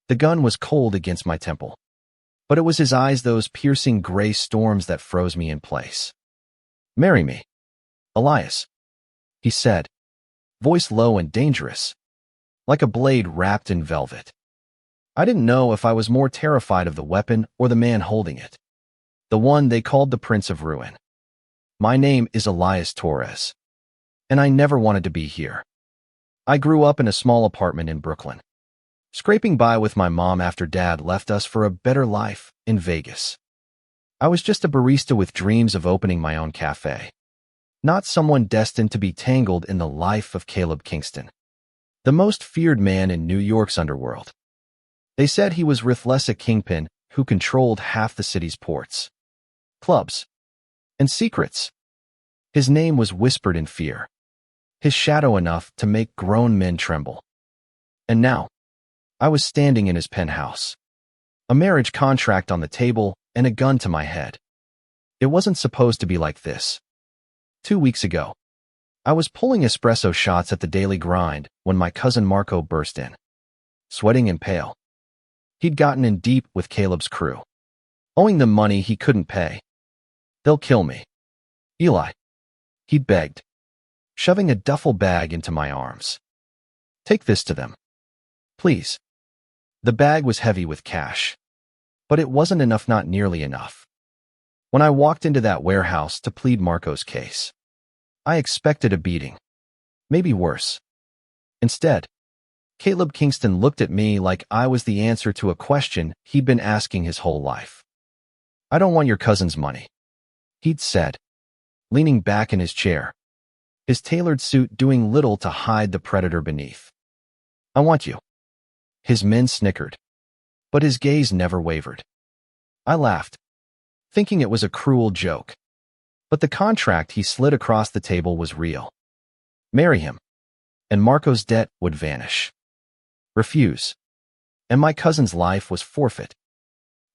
The gun was cold against my temple, but it was his eyes, those piercing gray storms, that froze me in place. "Marry me, Elias," he said, voice low and dangerous, like a blade wrapped in velvet. I didn't know if I was more terrified of the weapon or the man holding it, the one they called the Prince of Ruin. My name is Elias Torres, and I never wanted to be here. I grew up in a small apartment in Brooklyn, scraping by with my mom after Dad left us for a better life in Vegas. I was just a barista with dreams of opening my own cafe, not someone destined to be tangled in the life of Caleb Kingston, the most feared man in New York's underworld. They said he was ruthless, a kingpin who controlled half the city's ports, clubs, and secrets. His name was whispered in fear, his shadow enough to make grown men tremble. And now, I was standing in his penthouse, a marriage contract on the table and a gun to my head. It wasn't supposed to be like this. 2 weeks ago, I was pulling espresso shots at the daily grind when my cousin Marco burst in, sweating and pale. He'd gotten in deep with Caleb's crew, owing them money he couldn't pay. "They'll kill me, Eli," he begged, shoving a duffel bag into my arms. "Take this to them, please." The bag was heavy with cash, but it wasn't enough, not nearly enough. When I walked into that warehouse to plead Marco's case, I expected a beating, maybe worse. Instead, Caleb Kingston looked at me like I was the answer to a question he'd been asking his whole life. "I don't want your cousin's money," he'd said, leaning back in his chair, his tailored suit doing little to hide the predator beneath. "I want you." His men snickered, but his gaze never wavered. I laughed, thinking it was a cruel joke, but the contract he slid across the table was real. Marry him, and Marco's debt would vanish. Refuse, and my cousin's life was forfeit.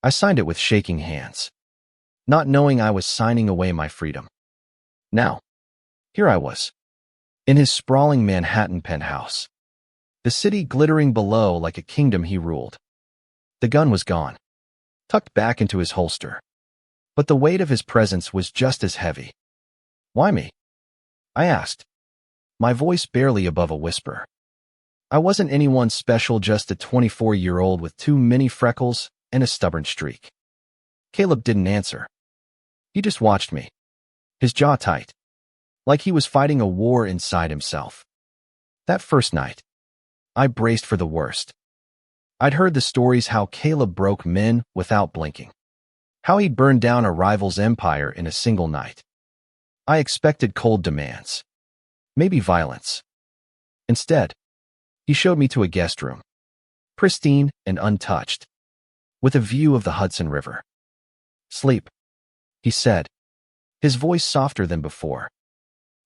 I signed it with shaking hands, not knowing I was signing away my freedom. Now, here I was, in his sprawling Manhattan penthouse, the city glittering below like a kingdom he ruled. The gun was gone, tucked back into his holster, but the weight of his presence was just as heavy. "Why me?" I asked, my voice barely above a whisper. I wasn't anyone special, just a 24-year-old with too many freckles and a stubborn streak. Caleb didn't answer. He just watched me, his jaw tight, like he was fighting a war inside himself. That first night, I braced for the worst. I'd heard the stories how Caleb broke men without blinking, how he'd burned down a rival's empire in a single night. I expected cold demands, maybe violence. Instead, he showed me to a guest room, pristine and untouched, with a view of the Hudson River. "Sleep," he said, his voice softer than before.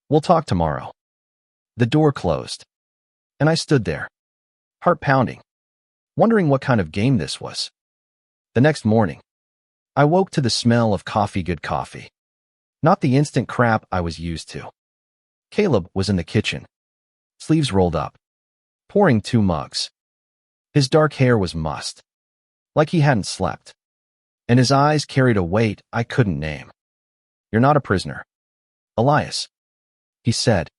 "We'll talk tomorrow." The door closed, and I stood there, heart pounding, wondering what kind of game this was. The next morning, I woke to the smell of coffee, good coffee, not the instant crap I was used to. Caleb was in the kitchen, sleeves rolled up, pouring 2 mugs. His dark hair was mussed, like he hadn't slept, and his eyes carried a weight I couldn't name. "You're not a prisoner, Elias," he said,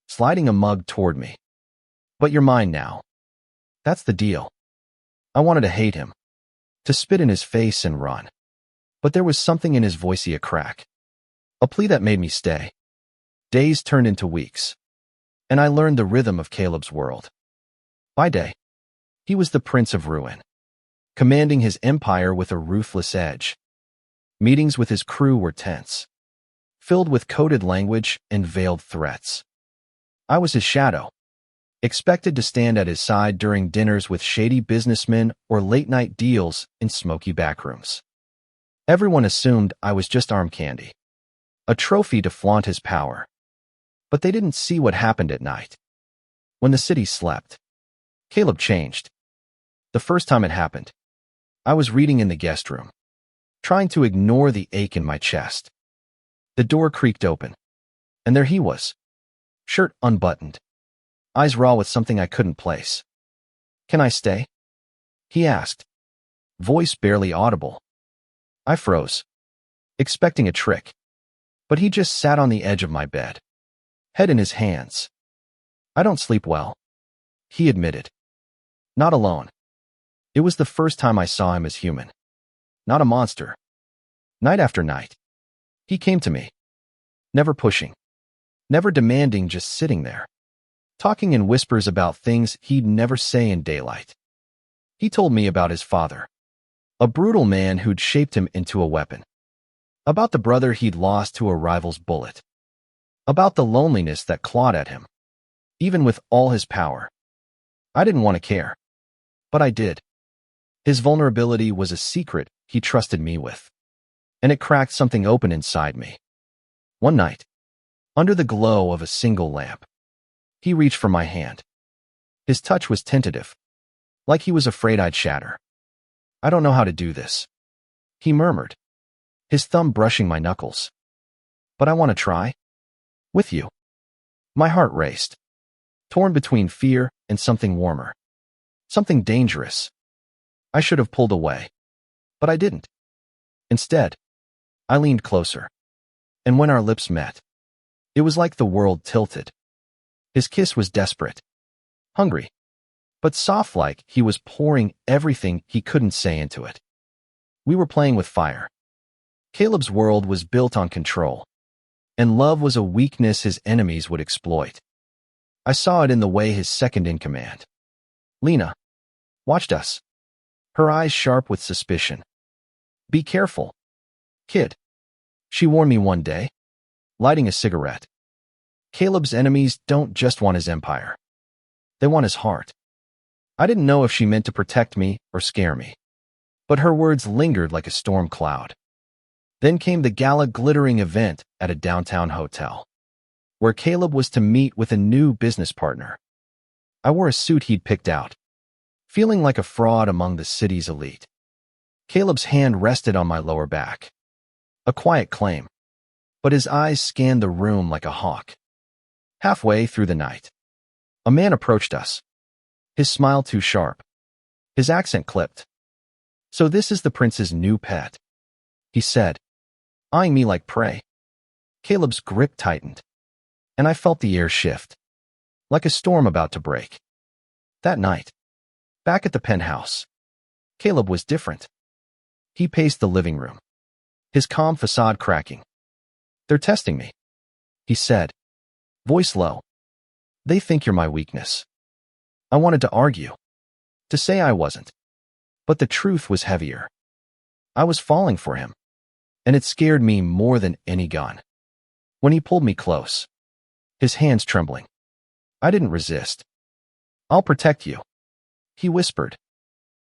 sliding a mug toward me. "But you're mine now. That's the deal." I wanted to hate him, to spit in his face and run. But there was something in his voice, a crack, a plea that made me stay. Days turned into weeks, and I learned the rhythm of Caleb's world. By day, he was the Prince of Ruin, commanding his empire with a ruthless edge. Meetings with his crew were tense, filled with coded language and veiled threats. I was his shadow, expected to stand at his side during dinners with shady businessmen or late-night deals in smoky backrooms. Everyone assumed I was just arm candy, a trophy to flaunt his power. But they didn't see what happened at night. When the city slept, Caleb changed. The first time it happened, I was reading in the guest room, trying to ignore the ache in my chest. The door creaked open, and there he was, shirt unbuttoned, eyes raw with something I couldn't place. "Can I stay?" he asked, voice barely audible. I froze, expecting a trick, but he just sat on the edge of my bed, head in his hands. I don't sleep well, he admitted. Not alone. It was the first time I saw him as human, not a monster. Night after night, he came to me, never pushing, never demanding, just sitting there, talking in whispers about things he'd never say in daylight. He told me about his father, a brutal man who'd shaped him into a weapon, about the brother he'd lost to a rival's bullet, about the loneliness that clawed at him, even with all his power. I didn't want to care, but I did. His vulnerability was a secret he trusted me with, and it cracked something open inside me. One night, under the glow of a single lamp, he reached for my hand. His touch was tentative, like he was afraid I'd shatter. I don't know how to do this, he murmured, his thumb brushing my knuckles. But I want to try. With you. My heart raced, torn between fear and something warmer, something dangerous. I should have pulled away, but I didn't. Instead, I leaned closer, and when our lips met, it was like the world tilted. His kiss was desperate, hungry, but soft, like he was pouring everything he couldn't say into it. We were playing with fire. Caleb's world was built on control, and love was a weakness his enemies would exploit. I saw it in the way his second-in-command, Lena, watched us, her eyes sharp with suspicion. Be careful, kid, she warned me one day, lighting a cigarette. Caleb's enemies don't just want his empire. They want his heart. I didn't know if she meant to protect me or scare me, but her words lingered like a storm cloud. Then came the gala glittering event at a downtown hotel, where Caleb was to meet with a new business partner. I wore a suit he'd picked out, feeling like a fraud among the city's elite. Caleb's hand rested on my lower back. A quiet claim, but his eyes scanned the room like a hawk. Halfway through the night, a man approached us, his smile too sharp, his accent clipped. So this is the prince's new pet, he said, eyeing me like prey. Caleb's grip tightened, and I felt the air shift, like a storm about to break. That night, back at the penthouse, Caleb was different. He paced the living room, his calm facade cracking. They're testing me, he said, voice low. They think you're my weakness. I wanted to argue, to say I wasn't, but the truth was heavier. I was falling for him, and it scared me more than any gun. When he pulled me close, his hands trembling, I didn't resist. I'll protect you, he whispered,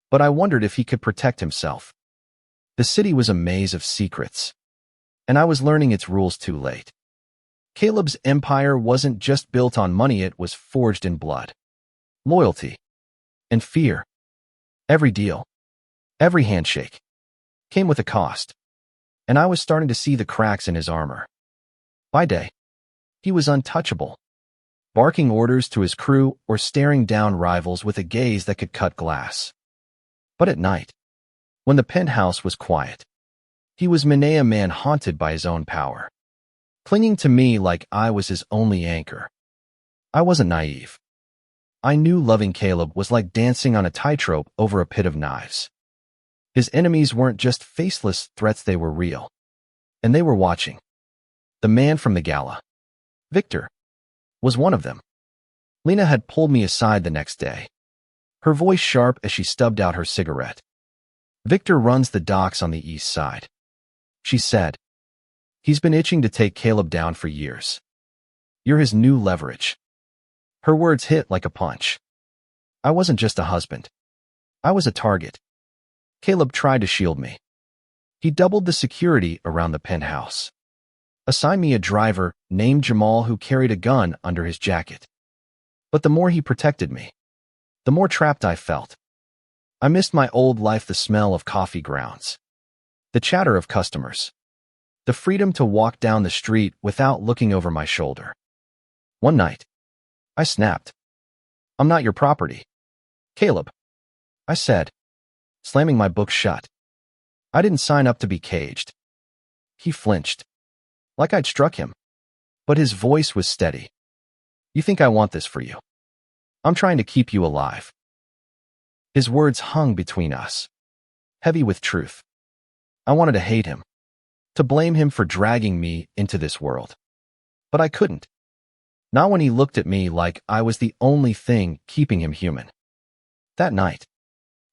but I wondered if he could protect himself. The city was a maze of secrets, and I was learning its rules too late. Caleb's empire wasn't just built on money, it was forged in blood, loyalty, and fear. Every deal, every handshake, came with a cost, and I was starting to see the cracks in his armor. By day, he was untouchable, barking orders to his crew or staring down rivals with a gaze that could cut glass. But at night, when the penthouse was quiet, he was a man haunted by his own power, clinging to me like I was his only anchor. I wasn't naive. I knew loving Caleb was like dancing on a tightrope over a pit of knives. His enemies weren't just faceless threats, they were real. And they were watching. The man from the gala, Victor, was one of them. Lena had pulled me aside the next day, her voice sharp as she stubbed out her cigarette. Victor runs the docks on the east side, she said. He's been itching to take Caleb down for years. You're his new leverage. Her words hit like a punch. I wasn't just a husband. I was a target. Caleb tried to shield me. He doubled the security around the penthouse, assigned me a driver named Jamal who carried a gun under his jacket. But the more he protected me, the more trapped I felt. I missed my old life, the smell of coffee grounds, the chatter of customers, the freedom to walk down the street without looking over my shoulder. One night, I snapped. I'm not your property, Caleb, I said, slamming my book shut. I didn't sign up to be caged. He flinched, like I'd struck him, but his voice was steady. You think I want this for you? I'm trying to keep you alive. His words hung between us, heavy with truth. I wanted to hate him, to blame him for dragging me into this world. But I couldn't. Not when he looked at me like I was the only thing keeping him human. That night,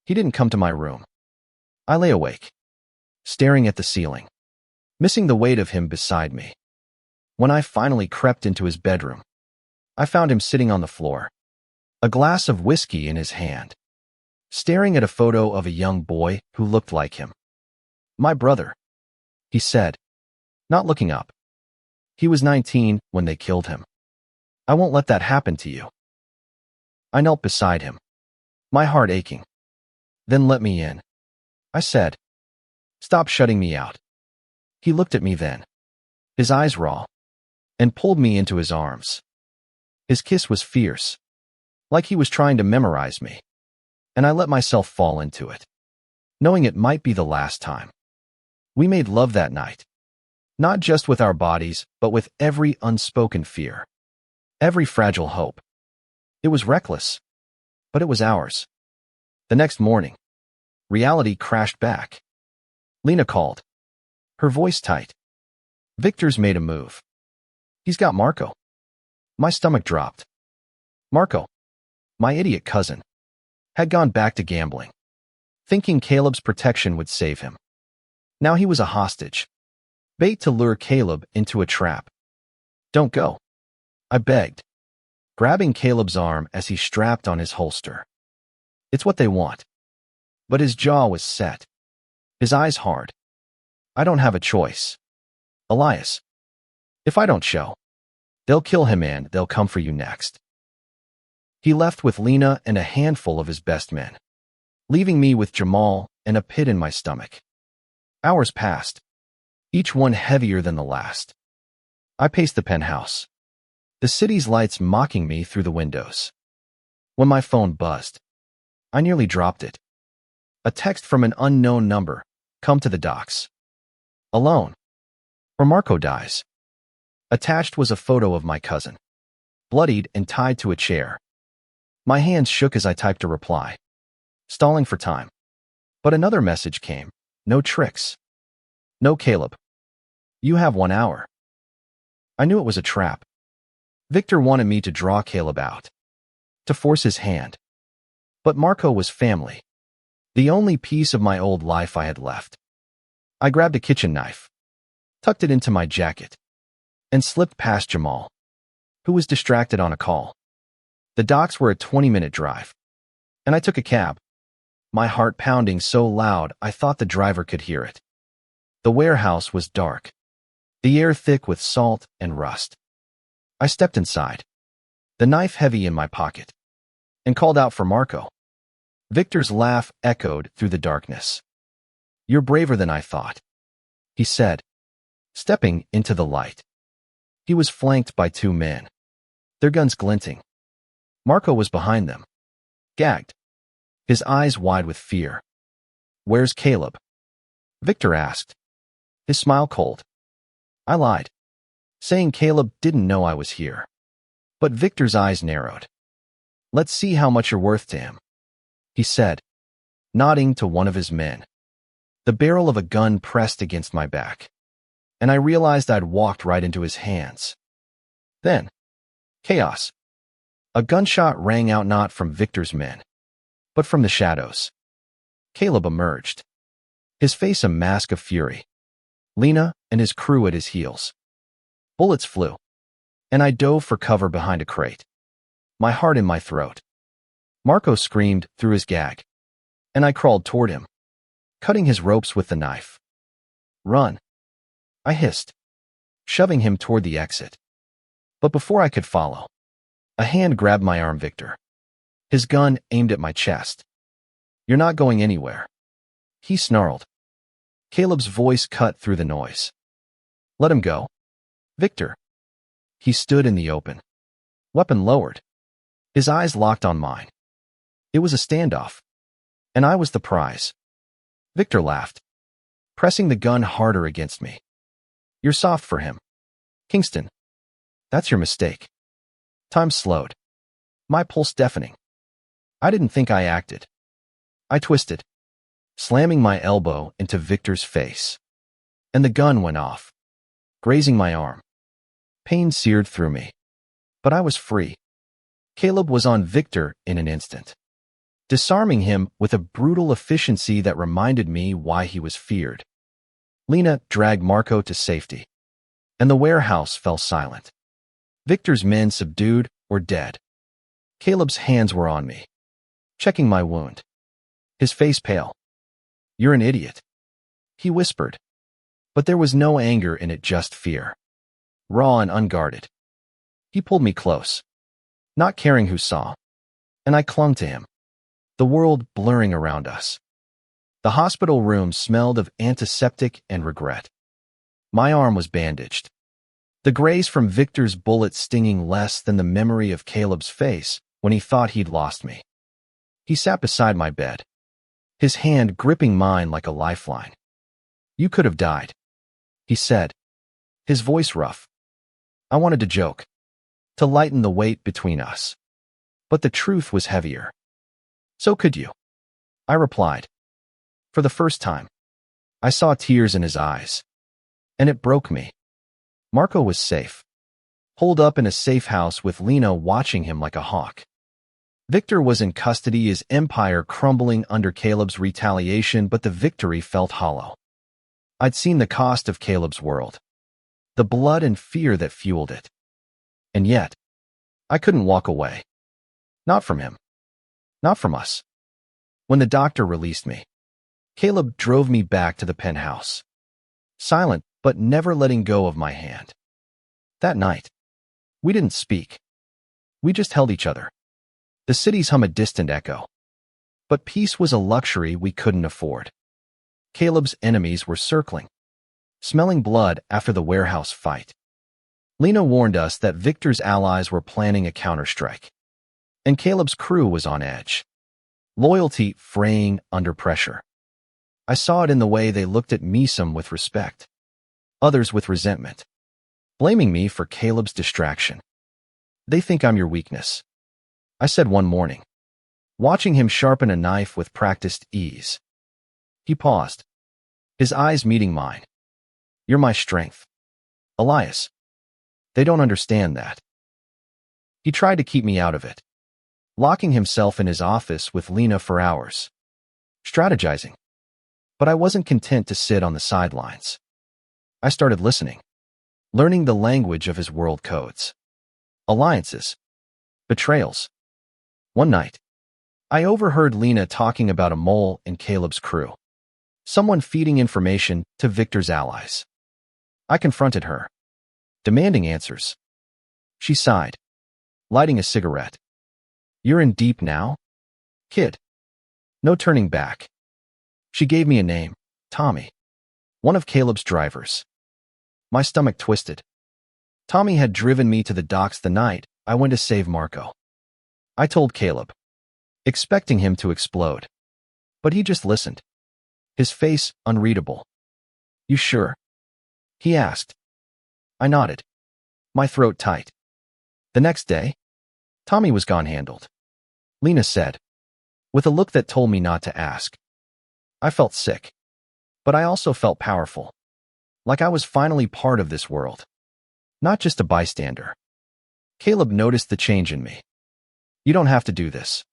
he didn't come to my room. I lay awake, staring at the ceiling, missing the weight of him beside me. When I finally crept into his bedroom, I found him sitting on the floor, a glass of whiskey in his hand, staring at a photo of a young boy who looked like him. My brother, he said, not looking up. He was 19 when they killed him. I won't let that happen to you. I knelt beside him, my heart aching. Then let me in, I said. Stop shutting me out. He looked at me then, his eyes raw, and pulled me into his arms. His kiss was fierce, like he was trying to memorize me, and I let myself fall into it, knowing it might be the last time. We made love that night, not just with our bodies, but with every unspoken fear, every fragile hope. It was reckless, but it was ours. The next morning, reality crashed back. Lena called, her voice tight. Victor's made a move. He's got Marco. My stomach dropped. Marco, my idiot cousin, had gone back to gambling, thinking Caleb's protection would save him. Now he was a hostage, bait to lure Caleb into a trap. Don't go, I begged, grabbing Caleb's arm as he strapped on his holster. It's what they want. But his jaw was set, his eyes hard. I don't have a choice. Elias, if I don't show, they'll kill him and they'll come for you next. He left with Lena and a handful of his best men, leaving me with Jamal and a pit in my stomach. Hours passed, each one heavier than the last. I paced the penthouse, the city's lights mocking me through the windows. When my phone buzzed, I nearly dropped it. A text from an unknown number, come to the docks. Alone, or Marco dies. Attached was a photo of my cousin, bloodied and tied to a chair. My hands shook as I typed a reply, stalling for time. But another message came. No tricks. No Caleb. You have 1 hour. I knew it was a trap. Victor wanted me to draw Caleb out, to force his hand. But Marco was family, the only piece of my old life I had left. I grabbed a kitchen knife, tucked it into my jacket, and slipped past Jamal, who was distracted on a call. The docks were a 20-minute drive, and I took a cab, my heart pounding so loud I thought the driver could hear it. The warehouse was dark, the air thick with salt and rust. I stepped inside, the knife heavy in my pocket, and called out for Marco. Victor's laugh echoed through the darkness. You're braver than I thought, he said, stepping into the light. He was flanked by 2 men, their guns glinting. Marco was behind them, gagged, his eyes wide with fear. Where's Caleb? Victor asked, his smile cold. I lied, saying Caleb didn't know I was here. But Victor's eyes narrowed. Let's see how much you're worth to him, he said, nodding to one of his men. The barrel of a gun pressed against my back, and I realized I'd walked right into his hands. Then, chaos. A gunshot rang out not from Victor's men, but from the shadows. Caleb emerged, his face a mask of fury, Lena and his crew at his heels. Bullets flew, and I dove for cover behind a crate, my heart in my throat. Marco screamed through his gag, and I crawled toward him, cutting his ropes with the knife. Run, I hissed, shoving him toward the exit. But before I could follow, a hand grabbed my arm. Victor, his gun aimed at my chest. You're not going anywhere, he snarled. Caleb's voice cut through the noise. Let him go, Victor. He stood in the open, weapon lowered, his eyes locked on mine. It was a standoff, and I was the prize. Victor laughed, pressing the gun harder against me. You're soft for him. Kingston, that's your mistake. Time slowed. My pulse deafening. I didn't think I acted. I twisted, slamming my elbow into Victor's face. And the gun went off, grazing my arm. Pain seared through me. But I was free. Caleb was on Victor in an instant, disarming him with a brutal efficiency that reminded me why he was feared. Lena dragged Marco to safety, and the warehouse fell silent. Victor's men subdued or dead. Caleb's hands were on me, checking my wound. His face pale. You're an idiot, he whispered. But there was no anger in it, just fear. Raw and unguarded. He pulled me close, not caring who saw, and I clung to him, the world blurring around us. The hospital room smelled of antiseptic and regret. My arm was bandaged, the graze from Victor's bullet stinging less than the memory of Caleb's face when he thought he'd lost me. He sat beside my bed, his hand gripping mine like a lifeline. You could have died, he said, his voice rough. I wanted to joke, to lighten the weight between us. But the truth was heavier. So could you, I replied. For the first time, I saw tears in his eyes, and it broke me. Marco was safe, holed up in a safe house with Lena watching him like a hawk. Victor was in custody, his empire crumbling under Caleb's retaliation, but the victory felt hollow. I'd seen the cost of Caleb's world, the blood and fear that fueled it. And yet, I couldn't walk away. Not from him. Not from us. When the doctor released me, Caleb drove me back to the penthouse, silent but never letting go of my hand. That night, we didn't speak. We just held each other. The city's hum a distant echo. But peace was a luxury we couldn't afford. Caleb's enemies were circling, smelling blood after the warehouse fight. Lena warned us that Victor's allies were planning a counterstrike, and Caleb's crew was on edge, loyalty fraying under pressure. I saw it in the way they looked at me, some with respect, others with resentment, blaming me for Caleb's distraction. They think I'm your weakness, I said one morning, watching him sharpen a knife with practiced ease. He paused, his eyes meeting mine. You're my strength, Elias. They don't understand that. He tried to keep me out of it, locking himself in his office with Lena for hours, strategizing. But I wasn't content to sit on the sidelines. I started listening, learning the language of his world codes. Alliances. Betrayals. One night, I overheard Lena talking about a mole in Caleb's crew, someone feeding information to Victor's allies. I confronted her, demanding answers. She sighed, lighting a cigarette. You're in deep now, kid. No turning back. She gave me a name, Tommy, one of Caleb's drivers. My stomach twisted. Tommy had driven me to the docks the night I went to save Marco. I told Caleb, expecting him to explode. But he just listened, his face unreadable. You sure? He asked. I nodded, my throat tight. The next day, Tommy was gone handled. Lena said, with a look that told me not to ask. I felt sick, but I also felt powerful, like I was finally part of this world, not just a bystander. Caleb noticed the change in me. You don't have to do this,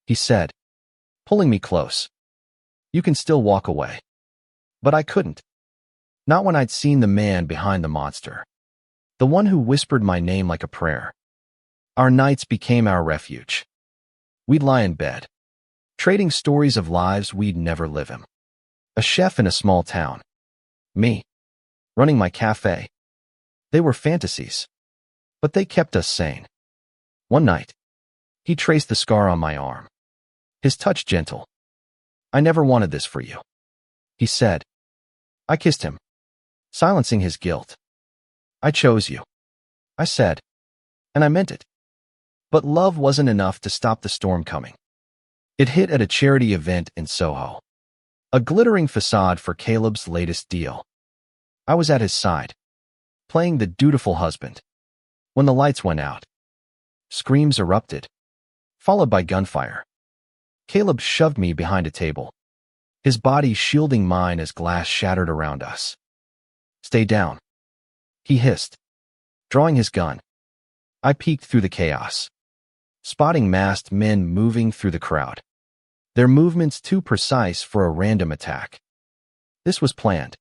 he said, pulling me close. You can still walk away. But I couldn't. Not when I'd seen the man behind the monster, the one who whispered my name like a prayer. Our nights became our refuge. We'd lie in bed, trading stories of lives we'd never live in. A chef in a small town. Me, running my cafe. They were fantasies, but they kept us sane. One night, he traced the scar on my arm, his touch gentle. I never wanted this for you, he said. I kissed him, silencing his guilt. I chose you, I said, and I meant it. But love wasn't enough to stop the storm coming. It hit at a charity event in Soho. A glittering facade for Caleb's latest deal. I was at his side, playing the dutiful husband, when the lights went out. Screams erupted, followed by gunfire. Caleb shoved me behind a table, his body shielding mine as glass shattered around us. "Stay down," he hissed, drawing his gun. I peeked through the chaos, spotting masked men moving through the crowd, their movements too precise for a random attack. This was planned.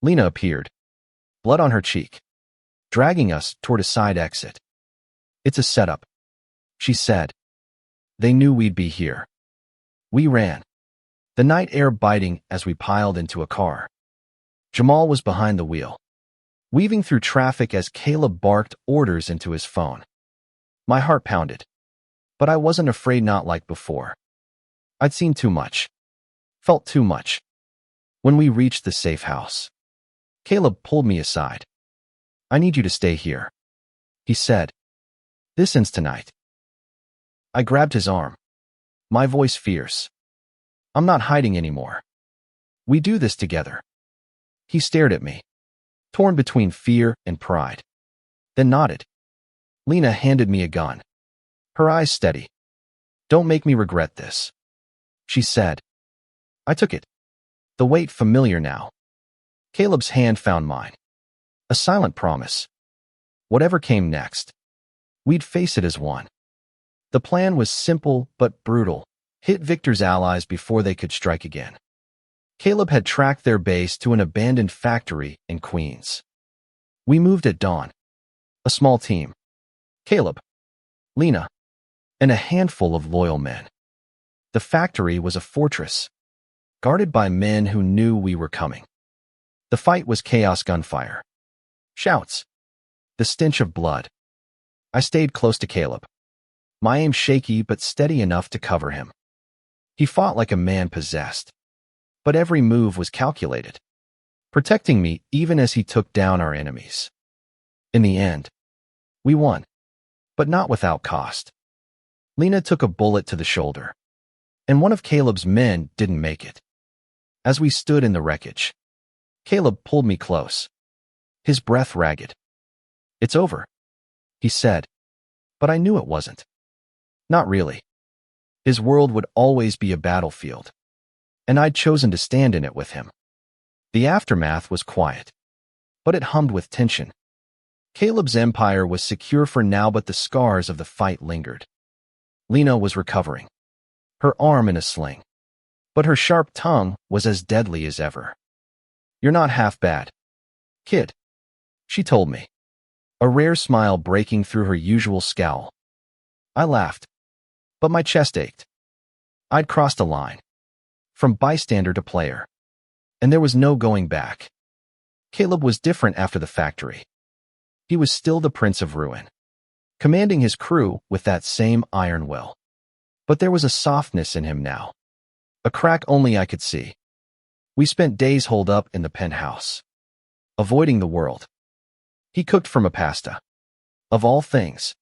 Lena appeared, blood on her cheek, dragging us toward a side exit. "It's a setup," she said. "They knew we'd be here." We ran, the night air biting as we piled into a car. Jamal was behind the wheel, weaving through traffic as Caleb barked orders into his phone. My heart pounded, but I wasn't afraid, not like before. I'd seen too much, felt too much. When we reached the safe house, Caleb pulled me aside. "I need you to stay here," he said. "This ends tonight." I grabbed his arm, my voice fierce. "I'm not hiding anymore. We do this together." He stared at me, torn between fear and pride, then nodded. Lena handed me a gun, her eyes steady. "Don't make me regret this," she said. I took it, the weight familiar now. Caleb's hand found mine, a silent promise. Whatever came next, we'd face it as one. The plan was simple but brutal: hit Victor's allies before they could strike again. Caleb had tracked their base to an abandoned factory in Queens. We moved at dawn, a small team: Caleb, Lena, and a handful of loyal men. The factory was a fortress, guarded by men who knew we were coming. The fight was chaos: gunfire, shouts, the stench of blood. I stayed close to Caleb, my aim shaky but steady enough to cover him. He fought like a man possessed, but every move was calculated, protecting me even as he took down our enemies. In the end, we won, but not without cost. Lena took a bullet to the shoulder, and one of Caleb's men didn't make it. As we stood in the wreckage, Caleb pulled me close, his breath ragged. "It's over," he said, but I knew it wasn't. Not really. His world would always be a battlefield, and I'd chosen to stand in it with him. The aftermath was quiet, but it hummed with tension. Caleb's empire was secure for now, but the scars of the fight lingered. Lena was recovering, her arm in a sling, but her sharp tongue was as deadly as ever. "You're not half bad, kid," she told me, a rare smile breaking through her usual scowl. I laughed, but my chest ached. I'd crossed a line, from bystander to player, and there was no going back. Caleb was different after the factory. He was still the Prince of Ruin, commanding his crew with that same iron will. But there was a softness in him now, a crack only I could see. We spent days holed up in the penthouse, avoiding the world. He cooked from a pasta, of all things,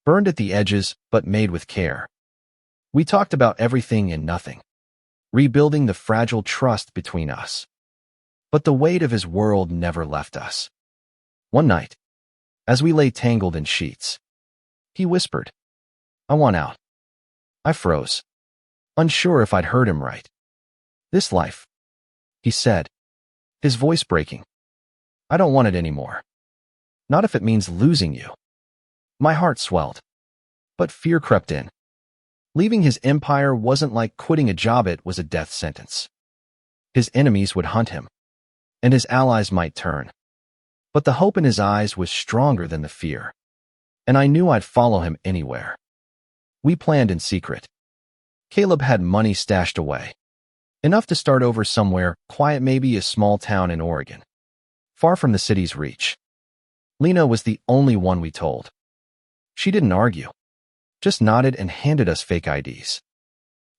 burned at the edges but made with care. We talked about everything and nothing, rebuilding the fragile trust between us. But the weight of his world never left us. One night, as we lay tangled in sheets, he whispered, "I want out." I froze, unsure if I'd heard him right. "This life," he said, his voice breaking. "I don't want it anymore. Not if it means losing you." My heart swelled, but fear crept in. Leaving his empire wasn't like quitting a job, it was a death sentence. His enemies would hunt him, and his allies might turn. But the hope in his eyes was stronger than the fear, and I knew I'd follow him anywhere. We planned in secret. Caleb had money stashed away, enough to start over somewhere quiet, maybe a small town in Oregon, far from the city's reach. Lena was the only one we told. She didn't argue, just nodded and handed us fake IDs.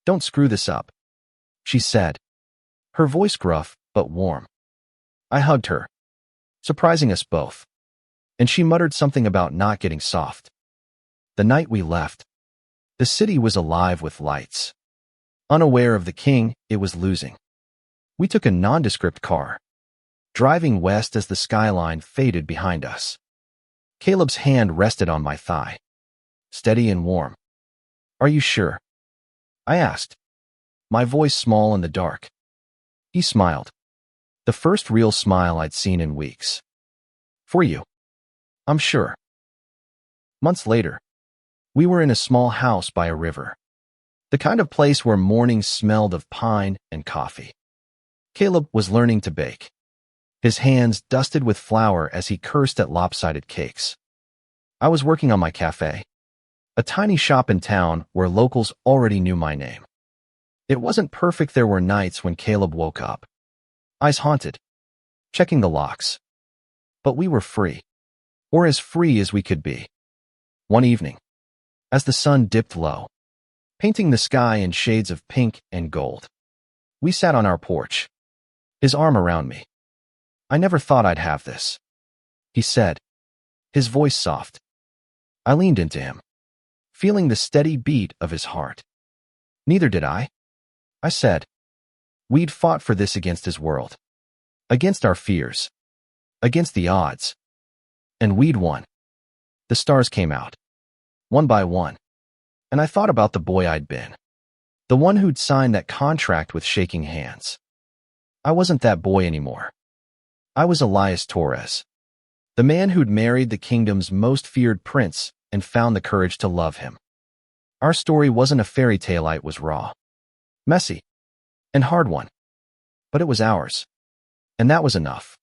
"Don't screw this up," she said, her voice gruff but warm. I hugged her, surprising us both, and she muttered something about not getting soft. The night we left, the city was alive with lights. Unaware of the king it was losing. We took a nondescript car, driving west as the skyline faded behind us. Caleb's hand rested on my thigh, steady and warm. "Are you sure?" I asked, my voice small in the dark. He smiled, the first real smile I'd seen in weeks. "For you. I'm sure." Months later, we were in a small house by a river, the kind of place where mornings smelled of pine and coffee. Caleb was learning to bake, his hands dusted with flour as he cursed at lopsided cakes. I was working on my cafe, a tiny shop in town where locals already knew my name. It wasn't perfect. There were nights when Caleb woke up, eyes haunted, checking the locks. But we were free, or as free as we could be. One evening, as the sun dipped low, painting the sky in shades of pink and gold, we sat on our porch, his arm around me. "I never thought I'd have this," he said, his voice soft. I leaned into him, feeling the steady beat of his heart. "Neither did I said. We'd fought for this against his world, against our fears, against the odds. And we'd won." The stars came out, one by one, and I thought about the boy I'd been, the one who'd signed that contract with shaking hands. I wasn't that boy anymore. I was Elias Torres, the man who'd married the kingdom's most feared prince and found the courage to love him. Our story wasn't a fairy tale. It was raw, messy, and hard one. But it was ours, and that was enough.